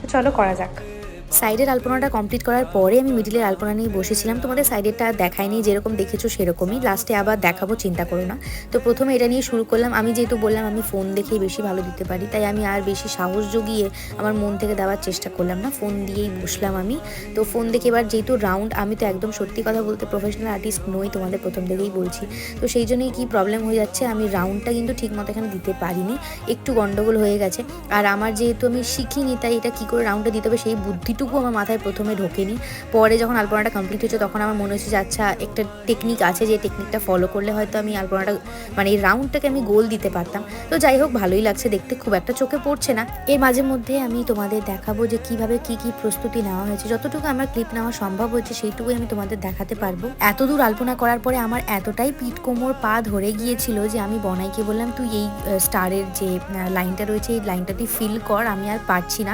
তো চলো করা যাক। সাইডের আলপনাটা কমপ্লিট করার পরে আমি মিডিলের আলপনা নিয়ে বসেছিলাম। তোমাদের সাইডেরটা আর দেখাইনি, যেরকম দেখেছো সেরকমই, লাস্টে আবার দেখাবো, চিন্তা করো না। তো প্রথমে এটা নিয়ে শুরু করলাম। আমি যেহেতু বললাম আমি ফোন দেখেই বেশি ভালো দিতে পারি, তাই আমি আর বেশি সাহস জুগিয়ে আমার মন থেকে দেওয়ার চেষ্টা করলাম না, ফোন দিয়েই বসলাম আমি। তো ফোন দেখে এবার যেহেতু রাউন্ড, আমি তো একদম সত্যি কথা বলতে প্রফেশনাল আর্টিস্ট নই, তোমাদের প্রথম থেকেই বলছি। তো সেই জন্যই কি প্রবলেম হয়ে যাচ্ছে, আমি রাউন্ডটা কিন্তু ঠিক মতো এখানে দিতে পারিনি, একটু গন্ডগোল হয়ে গেছে। আর আমার যেহেতু আমি শিখিনি, তাই এটা কী করে রাউন্ডটা দিতে হবে সেই বুদ্ধিটুকু আমার মাথায় প্রথমে ঢোকেনি। পরে যখন আলপনাটা কমপ্লিট হয়েছে তখন আমার মনে হচ্ছে যে আচ্ছা একটা টেকনিক আছে, যে টেকনিকটা ফলো করলে হয়তো আমি আলপনাটা মানে এই রাউন্ডটাকে আমি গোল দিতে পারতাম। তো যাই হোক, ভালোই লাগছে দেখতে, খুব একটা চোখে পড়ছে না। এর মাঝে মধ্যে আমি তোমাদের দেখাবো যে কিভাবে কি কি প্রস্তুতি নেওয়া হয়েছে, যতটুকু আমার ক্লিপ নেওয়া সম্ভব হয়েছে সেইটুকুই আমি তোমাদের দেখাতে পারবো। এত দূর আলপনা করার পরে আমার এতটাই পিঠ কোমর পা ধরে গিয়েছিল যে আমি বনাইকে বললাম তুই এই স্টারের যে লাইনটা রয়েছে এই লাইনটা তুই ফিল কর, আমি আর পারছি না।